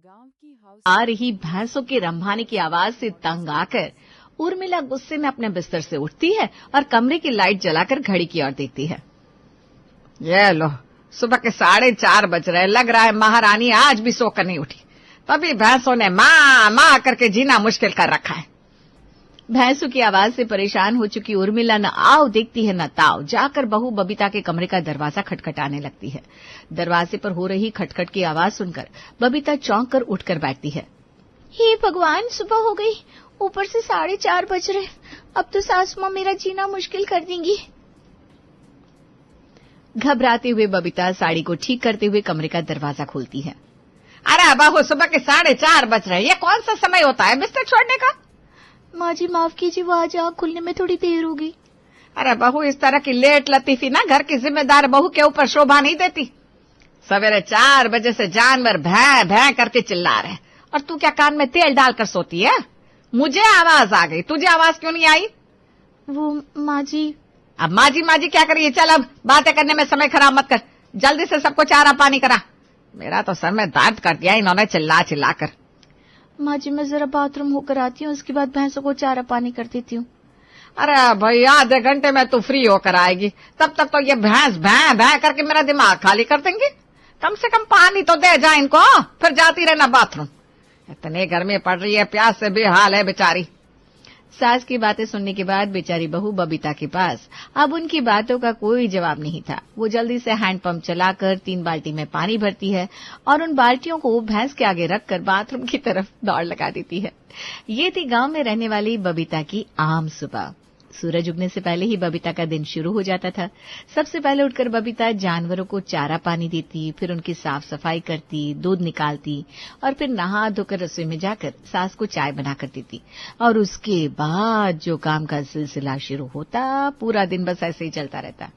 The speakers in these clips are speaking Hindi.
गांव की हाउस आ रही भैंसों के रंभाने की आवाज से तंग आकर उर्मिला गुस्से में अपने बिस्तर से उठती है और कमरे की लाइट जलाकर घड़ी की ओर देखती है। ये लो, सुबह के 4:30 बज रहे। लग रहा है महारानी आज भी सोकर नहीं उठी। तभी भैंसों ने माँ माँ करके जीना मुश्किल कर रखा है। भैंसों की आवाज से परेशान हो चुकी उर्मिला न आओ देखती है न ताओ, जाकर बहू बबीता के कमरे का दरवाजा खटखटाने लगती है। दरवाजे पर हो रही खटखट की आवाज सुनकर बबीता चौंक कर उठकर बैठती है। हे भगवान, सुबह हो गई, ऊपर से 4:30 बज रहे। अब तो सासू माँ मेरा जीना मुश्किल कर देंगी। घबराते हुए बबीता साड़ी को ठीक करते हुए कमरे का दरवाजा खोलती है। अरे बहू, सुबह के 4:30 बज रहे। ये कौन सा समय होता है बिस्तर छोड़ने का? माँ जी माफ कीजिए, वो आज आँख खुलने में थोड़ी देर होगी। अरे बहू, इस तरह की लेट लतीफी ना घर की जिम्मेदार बहू के ऊपर शोभा नहीं देती। सवेरे 4 बजे से जानवर भैं भैं करके चिल्ला रहे और तू क्या कान में तेल डालकर सोती है? मुझे आवाज आ गई, तुझे आवाज क्यों नहीं आई? वो माँ जी। अब माजी माजी क्या करिए? चल अब बातें करने में समय खराब मत कर, जल्दी से सबको चारा पानी करा। मेरा तो सर में दर्द कर दिया इन्होंने चिल्ला चिल्ला कर। माँ जी, मैं जरा बाथरूम होकर आती हूँ, उसके बाद भैंसों को चारा पानी कर देती हूँ। अरे भैया, आधे घंटे में तू फ्री होकर आएगी, तब तक तो ये भैंस भैं भैं करके मेरा दिमाग खाली कर देंगी। कम से कम पानी तो दे जा इनको, फिर जाती रहना बाथरूम। इतनी गर्मी पड़ रही है, प्यास से बेहाल है बेचारी। सास की बातें सुनने के बाद बेचारी बहू बबीता के पास अब उनकी बातों का कोई जवाब नहीं था। वो जल्दी से हैंडपंप चलाकर 3 बाल्टी में पानी भरती है और उन बाल्टियों को भैंस के आगे रखकर बाथरूम की तरफ दौड़ लगा देती है। ये थी गांव में रहने वाली बबीता की आम सुबह। सूरज उगने से पहले ही बबीता का दिन शुरू हो जाता था। सबसे पहले उठकर बबीता जानवरों को चारा पानी देती, फिर उनकी साफ सफाई करती, दूध निकालती और फिर नहा धोकर रसोई में जाकर सास को चाय बनाकर देती। और उसके बाद जो काम का सिलसिला शुरू होता, पूरा दिन बस ऐसे ही चलता रहता।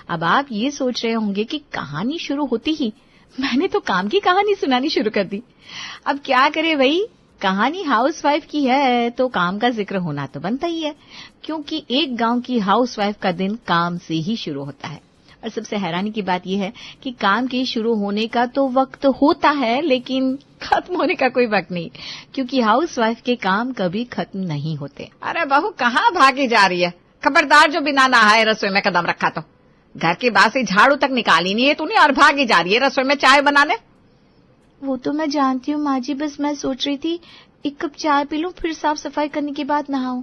अब आप ये सोच रहे होंगे कि कहानी शुरू होती ही मैंने तो काम की कहानी सुनानी शुरू कर दी। अब क्या करे भाई, कहानी हाउसवाइफ की है तो काम का जिक्र होना तो बनता ही है, क्योंकि एक गांव की हाउसवाइफ का दिन काम से ही शुरू होता है। और सबसे हैरानी की बात यह है कि काम के शुरू होने का तो वक्त होता है, लेकिन खत्म होने का कोई वक्त नहीं, क्योंकि हाउसवाइफ के काम कभी खत्म नहीं होते। अरे बहू, कहाँ भागी जा रही है? खबरदार जो बिना नहाए रसोई में कदम रखा तो घर की बासी झाड़ू तक निकाली नहीं है तूने और भागी जा रही है रसोई में चाय बनाने। वो तो मैं जानती हूँ माँ जी, बस मैं सोच रही थी 1 कप चाय पी लूं, फिर साफ सफाई करने के बाद नहाऊं,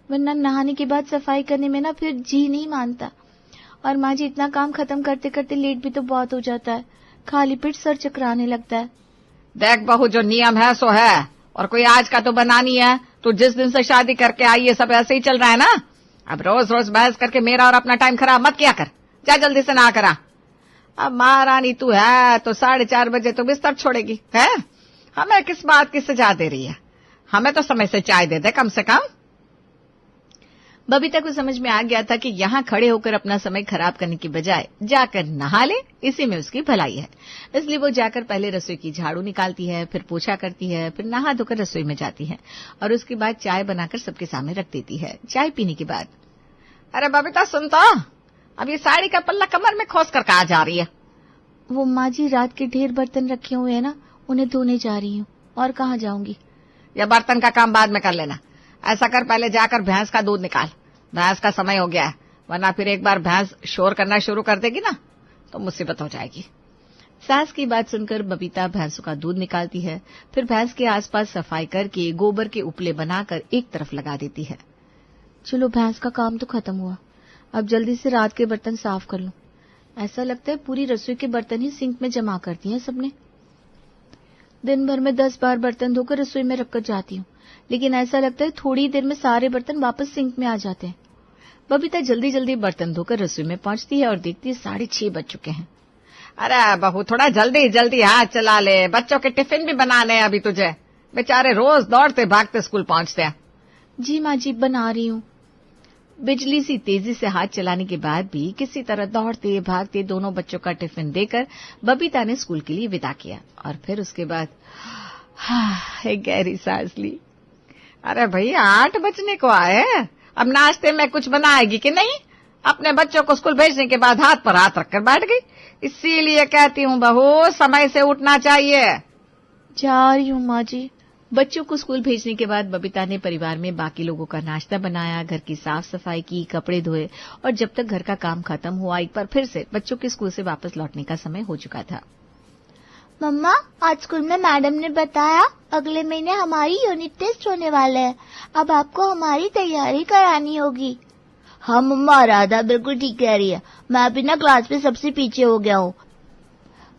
वरना नहाने के बाद सफाई करने में ना फिर जी नहीं मानता। और माँ जी, इतना काम खत्म करते करते लेट भी तो बहुत हो जाता है, खाली पेट सर चकराने लगता है। देख बहू, जो नियम है सो है, और कोई आज का तो बनानी है। तो जिस दिन से शादी करके आई है सब ऐसे ही चल रहा है ना। अब रोज रोज बहस करके मेरा और अपना टाइम खराब मत किया कर। जा जल्दी से नहा करा। अब महारानी तू है तो 4:30 बजे तो बिस्तर छोड़ेगी है? हमें किस बात की सजा दे रही है? हमें तो समय से चाय दे दे कम से कम। बबीता को समझ में आ गया था कि यहाँ खड़े होकर अपना समय खराब करने की बजाय जाकर नहा ले, इसी में उसकी भलाई है। इसलिए वो जाकर पहले रसोई की झाड़ू निकालती है, फिर पोछा करती है, फिर नहा धोकर रसोई में जाती है और उसके बाद चाय बनाकर सबके सामने रख देती है। चाय पीने के बाद, अरे बबीता सुन तो, अब ये साड़ी का पल्ला कमर में खोस कर कहा जा रही है? वो माँ जी, रात के ढेर बर्तन रखे हुए हैं ना, उन्हें धोने जा रही हूँ। और कहाँ जाऊंगी? या बर्तन का काम बाद में कर लेना। ऐसा कर, पहले जाकर भैंस का दूध निकाल। भैंस का समय हो गया है, वरना फिर एक बार भैंस शोर करना शुरू कर देगी ना तो मुसीबत हो जाएगी। सास की बात सुनकर बबीता भैंसों का दूध निकालती है, फिर भैंस के आसपास सफाई करके गोबर के उपले बनाकर एक तरफ लगा देती है। चलो, भैंस का काम तो खत्म हुआ, अब जल्दी से रात के बर्तन साफ कर लूं। ऐसा लगता है पूरी रसोई के बर्तन ही सिंक में जमा कर दिए हैं सबने। दिन भर में 10 बार बर्तन धोकर रसोई में रखकर जाती हूँ, लेकिन ऐसा लगता है थोड़ी देर में सारे बर्तन वापस सिंक में आ जाते हैं। बबीता जल्दी जल्दी बर्तन धोकर रसोई में पहुंचती है और देखती है 6:30 बज चुके हैं। अरे बहू, थोड़ा जल्दी जल्दी हाथ चला ले, बच्चों के टिफिन भी बनाने हैं अभी तुझे। बेचारे रोज दौड़ते भागते स्कूल पहुंचते हैं। जी माँ जी, बना रही हूँ। बिजली सी तेजी से हाथ चलाने के बाद भी किसी तरह दौड़ते भागते दोनों बच्चों का टिफिन देकर बबीता ने स्कूल के लिए विदा किया और फिर उसके बाद एक गहरी सांस ली। अरे भैया, 8 बजने को आए, अब नाश्ते में कुछ बनाएगी कि नहीं? अपने बच्चों को स्कूल भेजने के बाद हाथ पर हाथ रखकर बैठ गई। इसीलिए कहती हूँ बहू, समय से उठना चाहिए। जा रही हूँ माँ जी। बच्चों को स्कूल भेजने के बाद बबीता ने परिवार में बाकी लोगों का नाश्ता बनाया, घर की साफ सफाई की, कपड़े धोए और जब तक घर का काम खत्म हुआ एक बार फिर से बच्चों के स्कूल से वापस लौटने का समय हो चुका था। मम्मा, आज स्कूल में मैडम ने बताया अगले महीने हमारी यूनिट टेस्ट होने वाले हैं। अब आपको हमारी तैयारी करानी होगी। हाँ मम्मा, राधा बिल्कुल ठीक कह रही है। मैं अभी ना क्लास में सबसे पीछे हो गया हूँ।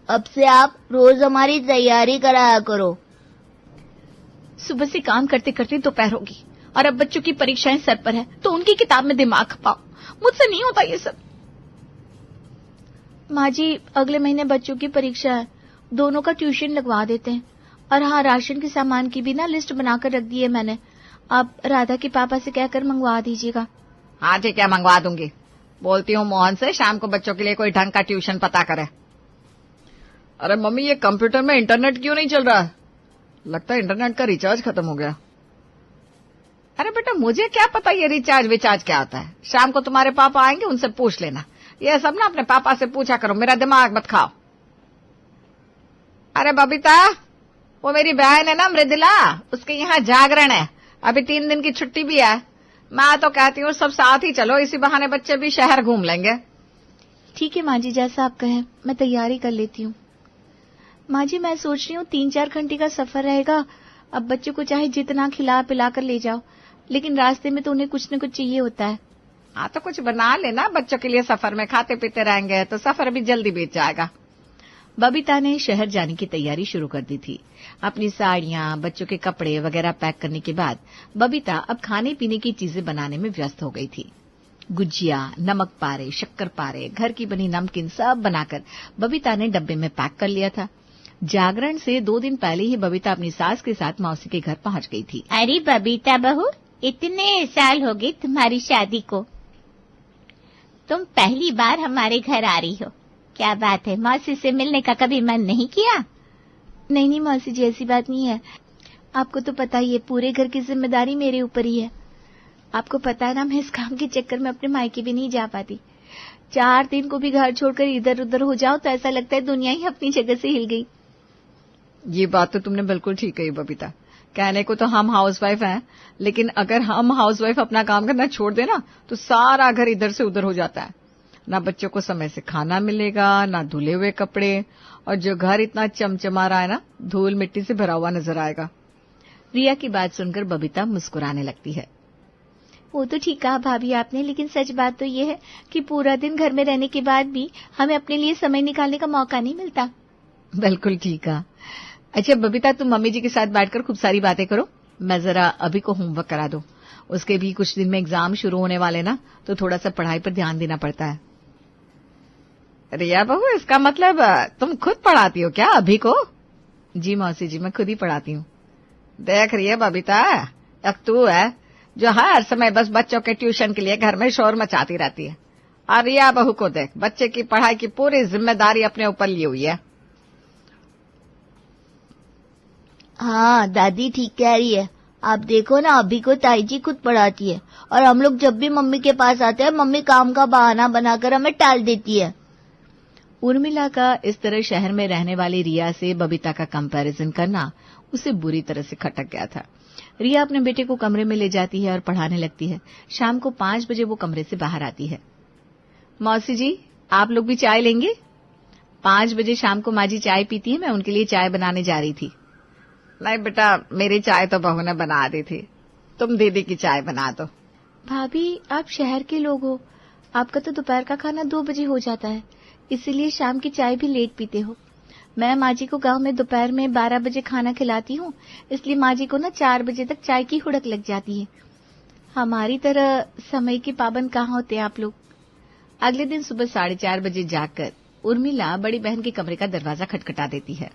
अब से आप रोज हमारी तैयारी कराया करो। सुबह से काम करते करते दोपहर होगी और अब बच्चों की परीक्षाएं सर पर है तो उनकी किताब में दिमाग खपाओ। मुझसे नहीं होता ये सब। माँ जी, अगले महीने बच्चों की परीक्षा है, दोनों का ट्यूशन लगवा देते हैं। और हाँ, राशन के सामान की भी ना लिस्ट बनाकर रख दी है मैंने। आप राधा के पापा से कहकर मंगवा दीजिएगा। हाँ ठीक है, मंगवा दूंगी। बोलती हूँ मोहन से शाम को बच्चों के लिए कोई ढंग का ट्यूशन पता करे। अरे मम्मी, ये कंप्यूटर में इंटरनेट क्यों नहीं चल रहा है? लगता है इंटरनेट का रिचार्ज खत्म हो गया। अरे बेटा, मुझे क्या पता ये रिचार्ज क्या होता है। शाम को तुम्हारे पापा आएंगे, उनसे पूछ लेना। ये सब ना अपने पापा से पूछा करो, मेरा दिमाग मत खाओ। अरे बबीता, वो मेरी बहन है ना मृदुला, उसके यहाँ जागरण है। अभी 3 दिन की छुट्टी भी है। मैं तो कहती हूँ सब साथ ही चलो, इसी बहाने बच्चे भी शहर घूम लेंगे। ठीक है माँ जी, जैसा आप कहें। मैं तैयारी कर लेती हूँ। माँ जी, मैं सोच रही हूँ 3-4 घंटे का सफर रहेगा। अब बच्चों को चाहे जितना खिला पिला कर ले जाओ, लेकिन रास्ते में तो उन्हें कुछ न कुछ चाहिए होता है। हाँ तो कुछ बना लेना बच्चों के लिए। सफर में खाते पीते रहेंगे तो सफर भी जल्दी बीत जाएगा। बबीता ने शहर जाने की तैयारी शुरू कर दी थी। अपनी साड़ियां, बच्चों के कपड़े वगैरह पैक करने के बाद बबीता अब खाने पीने की चीजें बनाने में व्यस्त हो गई थी। गुजिया, नमक पारे, शक्कर पारे, घर की बनी नमकीन सब बनाकर बबीता ने डब्बे में पैक कर लिया था। जागरण से 2 दिन पहले ही बबीता अपनी सास के साथ मौसी के घर पहुंच गई थी। अरे बबीता बहू, इतने साल हो गए तुम्हारी शादी को, तुम पहली बार हमारे घर आ रही हो। क्या बात है, मौसी से मिलने का कभी मन नहीं किया? नहीं मौसी जी, ऐसी बात नहीं है। आपको तो पता ही है, पूरे घर की जिम्मेदारी मेरे ऊपर ही है। आपको पता है ना, मैं इस काम के चक्कर में अपने मायके भी नहीं जा पाती। 4 दिन को भी घर छोड़कर इधर उधर हो जाओ तो ऐसा लगता है दुनिया ही अपनी जगह से हिल गई। ये बात तो तुमने बिल्कुल ठीक कही बबीता। कहने को तो हम हाउसवाइफ हैं, लेकिन अगर हम हाउसवाइफ अपना काम करना छोड़ देना तो सारा घर इधर से उधर हो जाता है। ना बच्चों को समय से खाना मिलेगा, ना धुले हुए कपड़े, और जो घर इतना चमचमा रहा है ना, धूल मिट्टी से भरा हुआ नजर आएगा। रिया की बात सुनकर बबीता मुस्कुराने लगती है। वो तो ठीक कहा भाभी आपने, लेकिन सच बात तो ये है कि पूरा दिन घर में रहने के बाद भी हमें अपने लिए समय निकालने का मौका नहीं मिलता। बिल्कुल ठीक कहा। अच्छा बबीता, तुम मम्मी जी के साथ बैठकर खूब सारी बातें करो। मैं जरा अभी को होमवर्क करा दूं। उसके भी कुछ दिन में एग्जाम शुरू होने वाले ना, तो थोड़ा सा पढ़ाई पर ध्यान देना पड़ता है। रिया बहू, इसका मतलब तुम खुद पढ़ाती हो क्या अभी को? जी मौसी जी, मैं खुद ही पढ़ाती हूँ। देख रही है बबीता, एक तू है जो हर समय बस बच्चों के ट्यूशन के लिए घर में शोर मचाती रहती है, और रिया बहू को देख, बच्चे की पढ़ाई की पूरी जिम्मेदारी अपने ऊपर ली हुई है। हाँ दादी ठीक कह रही है। आप देखो ना, अभी को ताई जी खुद पढ़ाती है, और हम लोग जब भी मम्मी के पास आते हैं, मम्मी काम का बहाना बनाकर हमें टाल देती है। उर्मिला का इस तरह शहर में रहने वाली रिया से बबीता का कंपैरिजन करना उसे बुरी तरह से खटक गया था। रिया अपने बेटे को कमरे में ले जाती है और पढ़ाने लगती है। शाम को 5 बजे वो कमरे से बाहर आती है। मौसी जी, आप लोग भी चाय लेंगे? 5 बजे शाम को माँ जी चाय पीती है, मैं उनके लिए चाय बनाने जा रही थी। नहीं बेटा, मेरी चाय तो बहू ने बना दी थी, तुम दीदी की चाय बना दो। भाभी, आप शहर के लोग हो, आपका तो दोपहर का खाना 2 बजे हो जाता है, इसीलिए शाम की चाय भी लेट पीते हो। मैं माँ जी को गांव में दोपहर में 12 बजे खाना खिलाती हूँ, इसलिए माँ जी को ना 4 बजे तक चाय की हुड़क लग जाती है। हमारी तरह समय के पाबंद कहाँ होते हैं आप लोग। अगले दिन सुबह 4:30 बजे जाकर उर्मिला बड़ी बहन के कमरे का दरवाजा खटखटा देती है।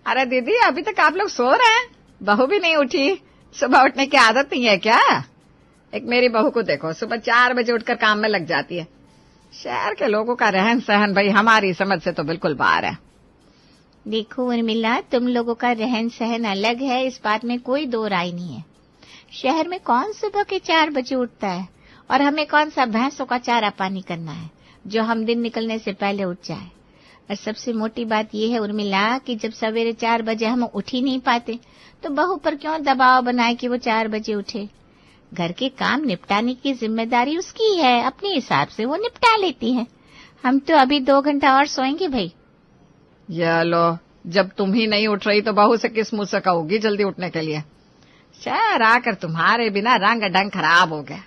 अरे दीदी, अभी तक आप लोग सो रहे हैं? बहू भी नहीं उठी? सुबह उठने की आदत नहीं है क्या? एक मेरी बहू को देखो, सुबह 4 बजे उठकर काम में लग जाती है। शहर के लोगों का रहन सहन भाई हमारी समझ से तो बिल्कुल बाहर है। देखो उर्मिला, तुम लोगों का रहन सहन अलग है, इस बात में कोई 2 राय नहीं है। शहर में कौन सुबह के 4 बजे उठता है, और हमें कौन सा भैंसों का चारा पानी करना है जो हम दिन निकलने से पहले उठ जाए। और सबसे मोटी बात यह है उर्मिला कि जब सवेरे 4 बजे हम उठ ही नहीं पाते तो बहू पर क्यों दबाव बनाए कि वो 4 बजे उठे। घर के काम निपटाने की जिम्मेदारी उसकी है, अपने हिसाब से वो निपटा लेती है। हम तो अभी 2 घंटा और सोएंगे भाई। ये लो, जब तुम ही नहीं उठ रही तो बहू से किस मुंह से कहोगी जल्दी उठने के लिए। शहर आकर तुम्हारे बिना रंग ढंग खराब हो गया।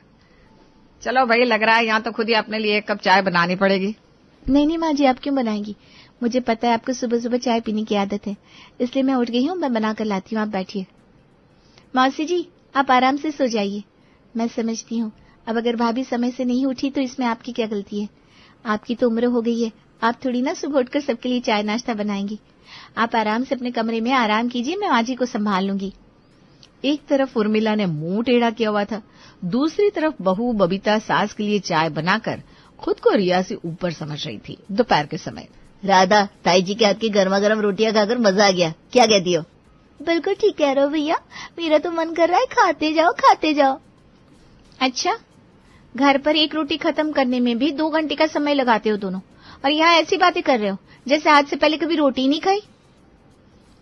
चलो भाई, लग रहा है यहाँ तो खुद ही अपने लिए 1 कप चाय बनानी पड़ेगी। नहीं नहीं माँ जी, आप क्यों बनाएंगी? मुझे पता है आपको सुबह सुबह चाय पीने की आदत है, इसलिए मैं उठ गई हूँ, मैं बना कर लाती हूँ। आप बैठिए। मौसी जी, आप आराम से सो जाइए। मैं समझती हूँ, अब अगर भाभी समय से नहीं उठी तो इसमें आपकी क्या गलती है। आपकी तो उम्र हो गई है, आप थोड़ी ना सुबह उठकर सबके लिए चाय नाश्ता बनाएंगी। आप आराम से अपने कमरे में आराम कीजिए, मैं माँ जी को संभाल लूंगी। एक तरफ उर्मिला ने मुंह टेढ़ा किया हुआ था, दूसरी तरफ बहू बबीता सास के लिए चाय बनाकर खुद को रिया से ऊपर समझ रही थी। दोपहर के समय राधा, ताई जी के हाथ की गर्मा गर्म रोटियां खाकर मजा आ गया, क्या कहती हो? बिल्कुल ठीक कह रहे हो भैया, मेरा तो मन कर रहा है खाते जाओ खाते जाओ। अच्छा, घर पर 1 रोटी खत्म करने में भी 2 घंटे का समय लगाते हो दोनों, और यहाँ ऐसी बातें कर रहे हो जैसे आज से पहले कभी रोटी नहीं खाई।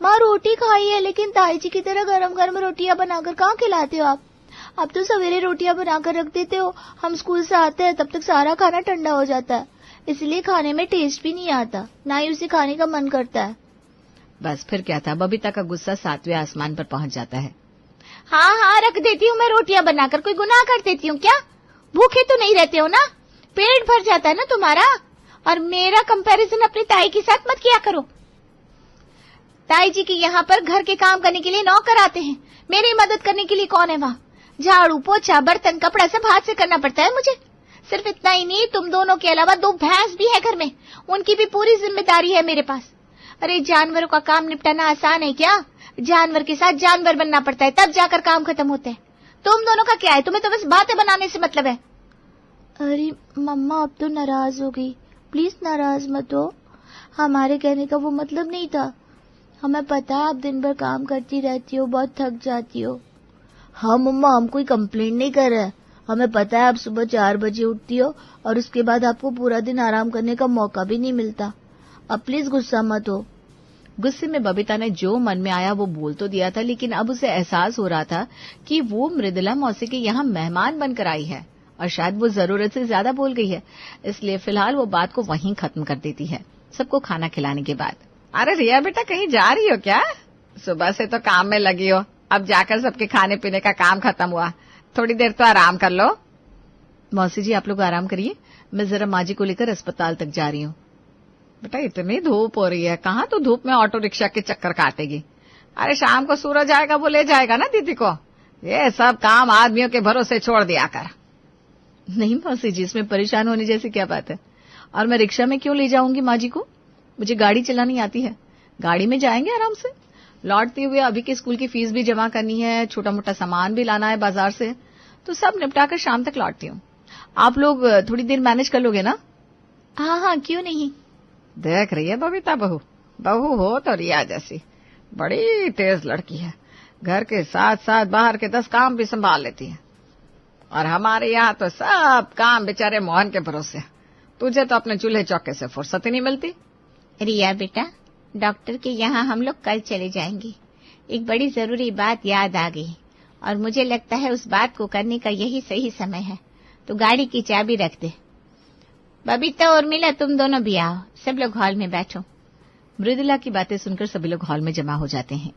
माँ रोटी खाई है, लेकिन ताई जी की तरह गरम गरम रोटियां बनाकर कहाँ खिलाते हो आप? अब तो सवेरे रोटियां बनाकर रख देते हो, हम स्कूल से आते हैं तब तक सारा खाना ठंडा हो जाता है, इसलिए खाने में टेस्ट भी नहीं आता, ना ही उसे खाने का मन करता है। बस फिर क्या था, बबीता का गुस्सा 7वें आसमान पर पहुंच जाता है। हाँ हाँ, रख देती हूँ मैं रोटियां बनाकर, कोई गुनाह कर देती हूँ क्या? भूखे तो नहीं रहते हो ना, पेट भर जाता है ना तुम्हारा। और मेरा कंपैरिजन अपनी ताई के साथ मत किया करो। ताई जी के यहाँ पर घर के काम करने के लिए नौकर आते हैं, मेरी मदद करने के लिए कौन है वहाँ? झाड़ू पोछा बर्तन कपड़ा सब हाथ से करना पड़ता है मुझे। सिर्फ इतना ही नहीं, तुम दोनों के अलावा 2 भैंस भी है घर में, उनकी भी पूरी जिम्मेदारी है मेरे पास। अरे जानवरों का काम निपटाना आसान है क्या? जानवर के साथ जानवर बनना पड़ता है, तब जाकर काम खत्म होते हैं। तुम दोनों का क्या है? तुम्हें तो बस बातें बनाने से मतलब है। अरे मम्मा, अब तो नाराज हो गई, प्लीज नाराज मत हो, हमारे कहने का वो मतलब नहीं था। हमें पता है आप दिन भर काम करती रहती हो, बहुत थक जाती हो। हाँ मम्मा, हम कोई कंप्लेंट नहीं कर रहे हैं, हमें पता है आप सुबह 4 बजे उठती हो और उसके बाद आपको पूरा दिन आराम करने का मौका भी नहीं मिलता। अब प्लीज गुस्सा मत हो। गुस्से में बबीता ने जो मन में आया वो बोल तो दिया था, लेकिन अब उसे एहसास हो रहा था कि वो मृदुला मौसी के यहाँ मेहमान बनकर आई है और शायद वो जरूरत से ज्यादा बोल गई है, इसलिए फिलहाल वो बात को वहीं खत्म कर देती है सबको खाना खिलाने के बाद। अरे रिया बेटा, कहीं जा रही हो क्या? सुबह से तो काम में लगी हो, अब जाकर सबके खाने पीने का काम खत्म हुआ, थोड़ी देर तो आराम कर लो। मौसी जी आप लोग आराम करिए, मैं जरा माँ जी को लेकर अस्पताल तक जा रही हूँ। बेटा इतनी धूप हो रही है, कहाँ तो धूप में ऑटो रिक्शा के चक्कर काटेगी? अरे शाम को सूरज आएगा, वो ले जाएगा ना दीदी को। ये सब काम आदमियों के भरोसे छोड़ दिया कर। नहीं मौसी जी, इसमें परेशान होने जैसी क्या बात है? और मैं रिक्शा में क्यों ले जाऊंगी माँ जी को? मुझे गाड़ी चलानी आती है, गाड़ी में जाएंगे आराम से। लौटते हुए अभी के स्कूल की फीस भी जमा करनी है, छोटा मोटा सामान भी लाना है बाजार से, तो सब निपटाकर शाम तक लौटती हूँ। आप लोग थोड़ी देर मैनेज कर लोगे ना? हाँ हाँ, क्यों नहीं। देख रही है बबीता, बहू हो तो रिया जैसी, बड़ी तेज लड़की है, घर के साथ साथ बाहर के 10 काम भी संभाल लेती है। और हमारे यहाँ तो सब काम बेचारे मोहन के भरोसे, तुझे तो अपने चूल्हे चौके से फुर्सत ही नहीं मिलती। रिया बेटा, डॉक्टर के यहाँ हम लोग कल चले जाएंगे। एक बड़ी जरूरी बात याद आ गई और मुझे लगता है उस बात को करने का यही सही समय है, तो गाड़ी की चाबी रख दे। बबीता और उर्मिला तुम दोनों भी आओ, सब लोग हॉल में बैठो। मृदुला की बातें सुनकर सभी लोग हॉल में जमा हो जाते हैं।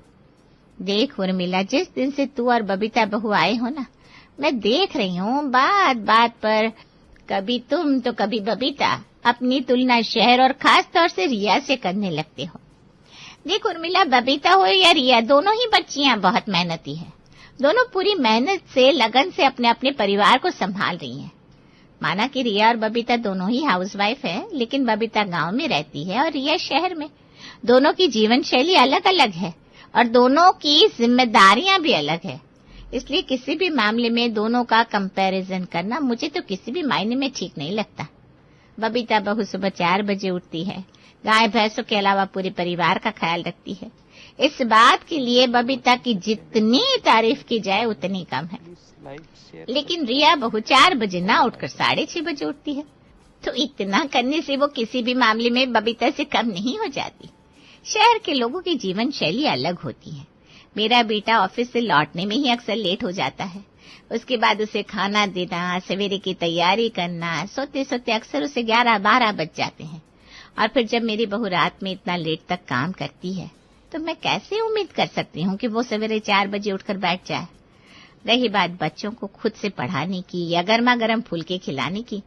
देख उर्मिला, जिस दिन से तू और बबीता बहू आए हो ना, मैं देख रही हूँ बात बात पर कभी तुम तो कभी बबीता अपनी तुलना शहर और खास तौर से रिया से करने लगते हो। देख उर्मिला, बबीता हो या रिया, दोनों ही बच्चियां बहुत मेहनती है। दोनों पूरी मेहनत से लगन से अपने अपने परिवार को संभाल रही हैं। माना कि रिया और बबीता दोनों ही हाउसवाइफ है, लेकिन बबीता गांव में रहती है और रिया शहर में। दोनों की जीवन शैली अलग अलग है और दोनों की जिम्मेदारियां भी अलग है, इसलिए किसी भी मामले में दोनों का कंपैरिजन करना मुझे तो किसी भी मायने में ठीक नहीं लगता। बबीता बहू सुबह 4 बजे उठती है, गाय भैंसों के अलावा पूरे परिवार का ख्याल रखती है। इस बात के लिए बबीता की जितनी तारीफ की जाए उतनी कम है। लेकिन रिया बहू 4 बजे ना उठकर 6:30 बजे उठती है। तो इतना करने से वो किसी भी मामले में बबीता से कम नहीं हो जाती। शहर के लोगों की जीवन शैली अलग होती है। मेरा बेटा ऑफिस से लौटने में ही अक्सर लेट हो जाता है। उसके बाद उसे खाना देना, सवेरे की तैयारी करना, सोते सोते अक्सर उसे 11-12 बज जाते हैं। और फिर जब मेरी बहू रात में इतना लेट तक काम करती है तो मैं कैसे उम्मीद कर सकती हूँ कि वो सवेरे 4 बजे उठकर बैठ जाए। रही बात बच्चों को खुद से पढ़ाने की या गर्मा गर्म फुलके खिलाने की,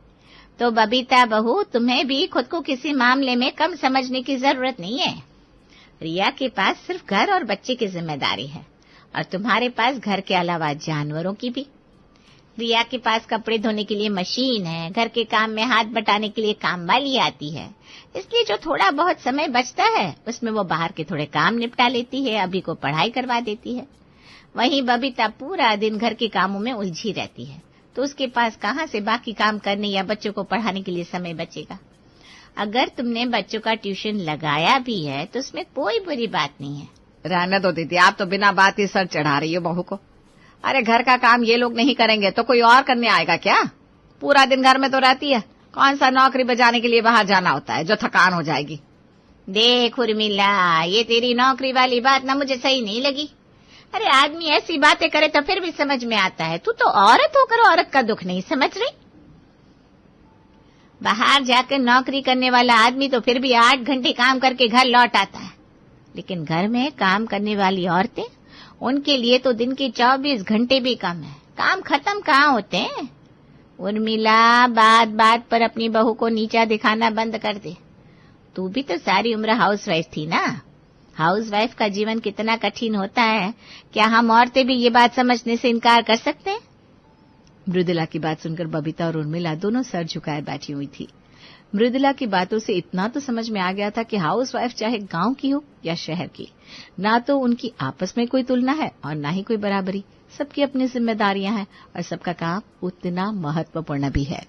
तो बबीता बहू, तुम्हें भी खुद को किसी मामले में कम समझने की जरूरत नहीं है। रिया के पास सिर्फ घर और बच्चे की जिम्मेदारी है और तुम्हारे पास घर के अलावा जानवरों की भी। रिया के पास कपड़े धोने के लिए मशीन है, घर के काम में हाथ बटाने के लिए काम वाली आती है, इसलिए जो थोड़ा बहुत समय बचता है उसमें वो बाहर के थोड़े काम निपटा लेती है, अभी को पढ़ाई करवा देती है। वहीं बबीता पूरा दिन घर के कामों में उलझी रहती है, तो उसके पास कहाँ से बाकी काम करने या बच्चों को पढ़ाने के लिए समय बचेगा। अगर तुमने बच्चों का ट्यूशन लगाया भी है तो उसमें कोई बुरी बात नहीं है। रहने दो दीदी, आप तो बिना बात ही सर चढ़ा रही हो बहू को। अरे घर का काम ये लोग नहीं करेंगे तो कोई और करने आएगा क्या? पूरा दिन घर में तो रहती है, कौन सा नौकरी बजाने के लिए बाहर जाना होता है जो थकान हो जाएगी। देख उर्मिला, ये तेरी नौकरी वाली बात ना मुझे सही नहीं लगी। अरे आदमी ऐसी बातें करे तो फिर भी समझ में आता है, तू तो औरत होकर औरत का दुख नहीं समझ रही। बाहर जाकर नौकरी करने वाला आदमी तो फिर भी 8 घंटे काम करके घर लौट आता है, लेकिन घर में काम करने वाली औरतें, उनके लिए तो दिन के 24 घंटे भी कम है। काम खत्म कहाँ होते हैं। उर्मिला, बात बात पर अपनी बहू को नीचा दिखाना बंद कर दे। तू भी तो सारी उम्र हाउसवाइफ थी ना। हाउसवाइफ का जीवन कितना कठिन होता है, क्या हम औरतें भी ये बात समझने से इनकार कर सकते हैं? मृदुला की बात सुनकर बबीता और उर्मिला दोनों सर झुकाए बैठी हुई थी। मृदुला की बातों से इतना तो समझ में आ गया था कि हाउसवाइफ चाहे गांव की हो या शहर की, ना तो उनकी आपस में कोई तुलना है और ना ही कोई बराबरी। सबकी अपनी जिम्मेदारियां हैं और सबका काम उतना महत्वपूर्ण भी है।